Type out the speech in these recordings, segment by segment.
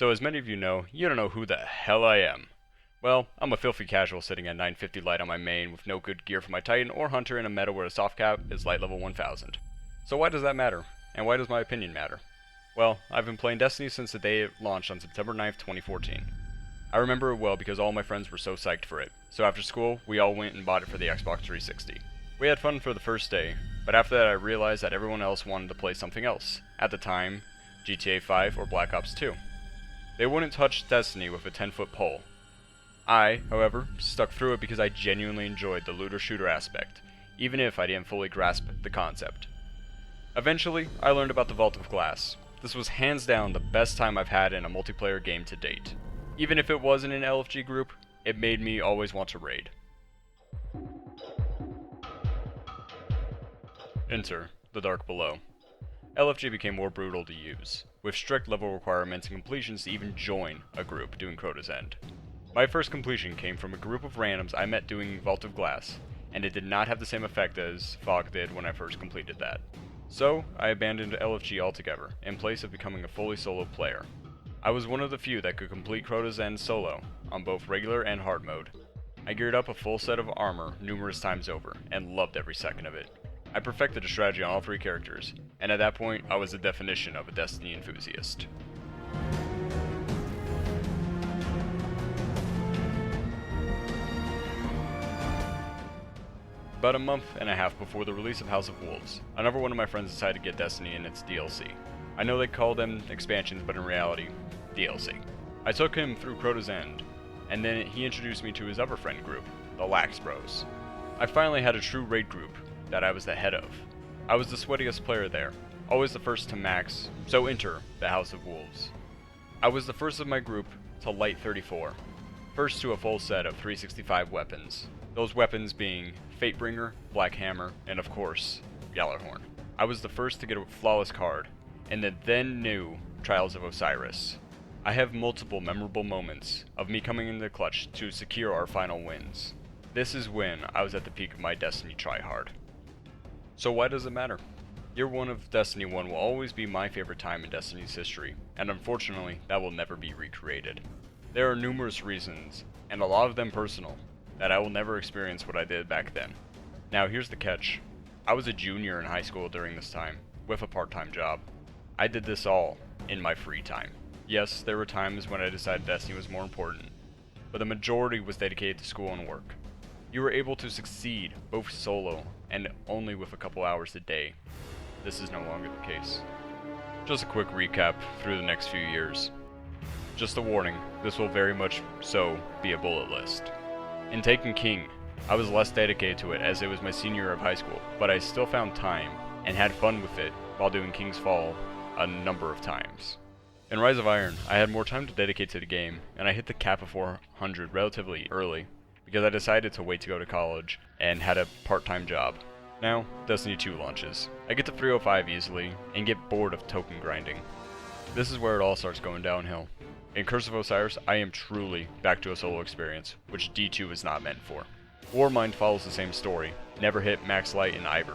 So as many of you don't know who the hell I am. Well, I'm a filthy casual sitting at 950 light on my main with no good gear for my Titan or Hunter in a meta where the soft cap is light level 1000. So why does that matter? And why does my opinion matter? Well, I've been playing Destiny since the day it launched on September 9th, 2014. I remember it well because all my friends were so psyched for it, so after school, we all went and bought it for the Xbox 360. We had fun for the first day, but after that I realized that everyone else wanted to play something else. At the time, GTA 5 or Black Ops 2. They wouldn't touch Destiny with a 10-foot pole. I, however, stuck through it because I genuinely enjoyed the looter-shooter aspect, even if I didn't fully grasp the concept. Eventually, I learned about the Vault of Glass. This was hands down the best time I've had in a multiplayer game to date. Even if it wasn't an LFG group, it made me always want to raid. Enter the Dark Below. LFG became more brutal to use, with strict level requirements and completions to even join a group doing Crota's End. My first completion came from a group of randoms I met doing Vault of Glass, and it did not have the same effect as Fog did when I first completed that. So, I abandoned LFG altogether, in place of becoming a fully solo player. I was one of the few that could complete Crota's End solo, on both regular and hard mode. I geared up a full set of armor numerous times over, and loved every second of it. I perfected a strategy on all three characters, and at that point, I was the definition of a Destiny enthusiast. About a month and a half before the release of House of Wolves, another one of my friends decided to get Destiny in its DLC. I know they call them expansions, but in reality, DLC. I took him through Crota's End, and then he introduced me to his other friend group, the Lax Bros. I finally had a true raid group that I was the head of. I was the sweatiest player there, always the first to max, so enter the House of Wolves. I was the first of my group to light 34, first to a full set of 365 weapons, those weapons being Fatebringer, Black Hammer, and of course, Gjallarhorn. I was the first to get a flawless card, in the then new Trials of Osiris. I have multiple memorable moments of me coming in the clutch to secure our final wins. This is when I was at the peak of my Destiny tryhard. So why does it matter? Year 1 of Destiny 1 will always be my favorite time in Destiny's history, and unfortunately, that will never be recreated. There are numerous reasons, and a lot of them personal, that I will never experience what I did back then. Now here's the catch. I was a junior in high school during this time, with a part-time job. I did this all in my free time. Yes, there were times when I decided Destiny was more important, but the majority was dedicated to school and work. You were able to succeed both solo and only with a couple hours a day. This is no longer the case. Just a quick recap through the next few years. Just a warning, this will very much so be a bullet list. In Taken King, I was less dedicated to it as it was my senior year of high school, but I still found time and had fun with it while doing King's Fall a number of times. In Rise of Iron, I had more time to dedicate to the game, and I hit the cap of 400 relatively early, because I decided to wait to go to college and had a part-time job. Now, Destiny 2 launches. I get to 305 easily, and get bored of token grinding. This is where it all starts going downhill. In Curse of Osiris, I am truly back to a solo experience, which D2 is not meant for. Warmind follows the same story, never hit max light in either.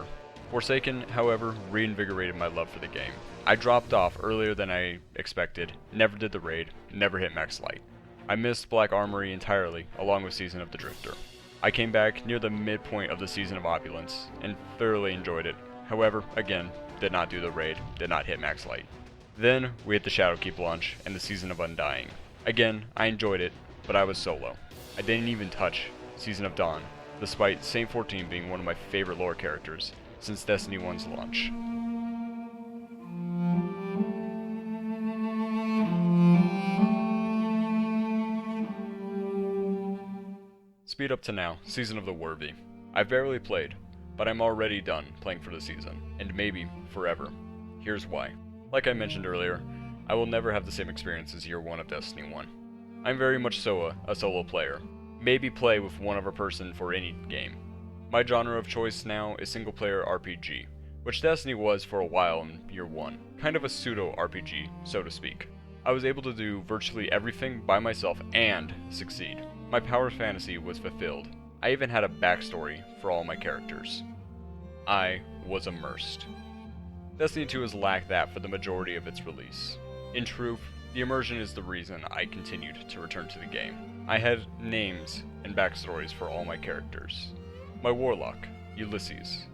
Forsaken, however, reinvigorated my love for the game. I dropped off earlier than I expected, never did the raid, never hit max light. I missed Black Armory entirely, along with Season of the Drifter. I came back near the midpoint of the Season of Opulence, and thoroughly enjoyed it. However, again, did not do the raid, did not hit max light. Then, we hit the Shadowkeep launch, and the Season of Undying. Again, I enjoyed it, but I was solo. I didn't even touch Season of Dawn, despite Saint 14 being one of my favorite lore characters since Destiny 1's launch. Speed up to now, Season of the Worthy. I've barely played, but I'm already done playing for the season, and maybe forever. Here's why. Like I mentioned earlier, I will never have the same experience as Year 1 of Destiny 1. I'm very much so a solo player. Maybe play with one other person for any game. My genre of choice now is single player RPG, which Destiny was for a while in Year 1. Kind of a pseudo RPG, so to speak. I was able to do virtually everything by myself and succeed. My power fantasy was fulfilled. I even had a backstory for all my characters. I was immersed. Destiny 2 has lacked that for the majority of its release. In truth, the The immersion is the reason I continued to return to the game. I had names and backstories for all my characters. My warlock, Ulysses,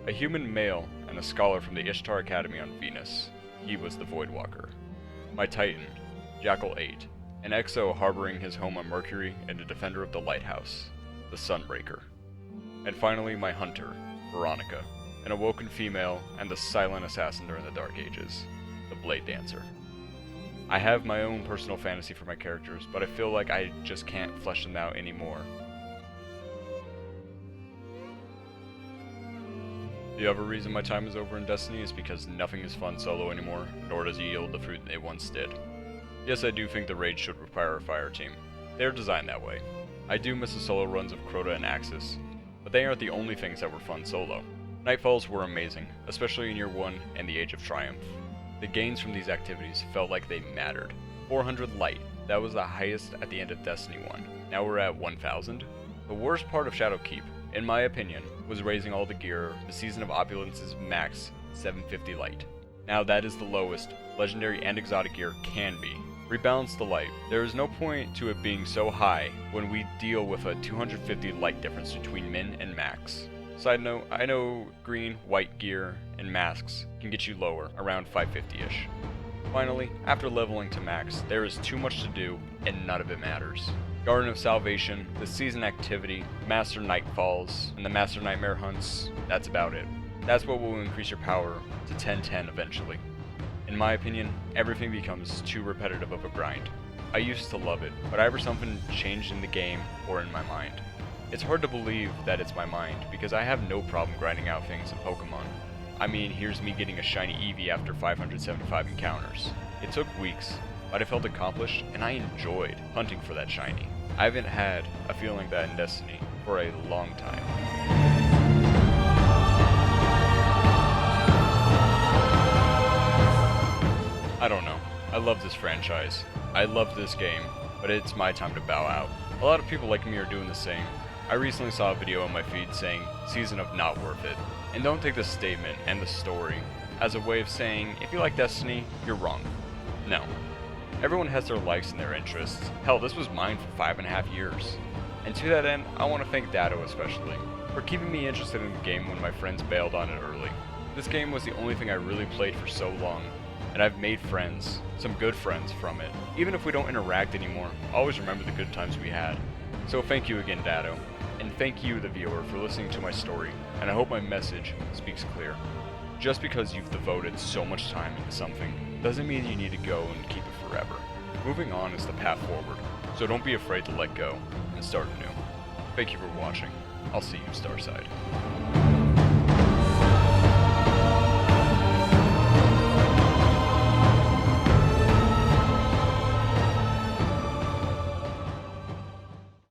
a human male and a scholar from the Ishtar Academy on Venus. He was the Voidwalker. My titan, Jackal 8, an exo harboring his home on Mercury and a defender of the lighthouse, the Sunbreaker. And finally, my hunter, Veronica, an awoken female and the silent assassin during the Dark Ages, the Blade Dancer. I have my own personal fantasy for my characters, but I feel like I just can't flesh them out anymore. The other reason my time is over in Destiny is because nothing is fun solo anymore, nor does it yield the fruit it once did. Yes, I do think the raid should require a fire team. They are designed that way. I do miss the solo runs of Crota and Axis, but they aren't the only things that were fun solo. Nightfalls were amazing, especially in Year 1 and the Age of Triumph. The gains from these activities felt like they mattered. 400 light, that was the highest at the end of Destiny 1. Now we're at 1000. The worst part of Shadowkeep, in my opinion, was raising all the gear the Season of Opulence's max 750 light. Now that is the lowest legendary and exotic gear can be. Rebalance the light. There is no point to it being so high when we deal with a 250 light difference between min and max. Side note, I know green, white gear, and masks can get you lower, around 550-ish. Finally, after leveling to max, there is too much to do, and none of it matters. Garden of Salvation, the season activity, Master Nightfalls, and the Master Nightmare hunts, that's about it. That's what will increase your power to 1010 eventually. In my opinion, everything becomes too repetitive of a grind. I used to love it, but either something changed in the game or in my mind. It's hard to believe that it's my mind, because I have no problem grinding out things in Pokemon. I mean, here's me getting a shiny Eevee after 575 encounters. It took weeks, but I felt accomplished, and I enjoyed hunting for that shiny. I haven't had a feeling like that in Destiny for a long time. I don't know. I love this franchise. I love this game, but it's my time to bow out. A lot of people like me are doing the same. I recently saw a video on my feed saying, season of not worth it. And don't take this statement and the story as a way of saying, if you like Destiny, you're wrong. No. Everyone has their likes and their interests. Hell, this was mine for 5.5 years. And to that end, I want to thank Datto especially, for keeping me interested in the game when my friends bailed on it early. This game was the only thing I really played for so long, and I've made friends, some good friends from it. Even if we don't interact anymore, I always remember the good times we had. So thank you again, Datto. And thank you, the viewer, for listening to my story, and I hope my message speaks clear. Just because you've devoted so much time into something, doesn't mean you need to go and keep it forever. Moving on is the path forward, so don't be afraid to let go and start anew. Thank you for watching. I'll see you Starside.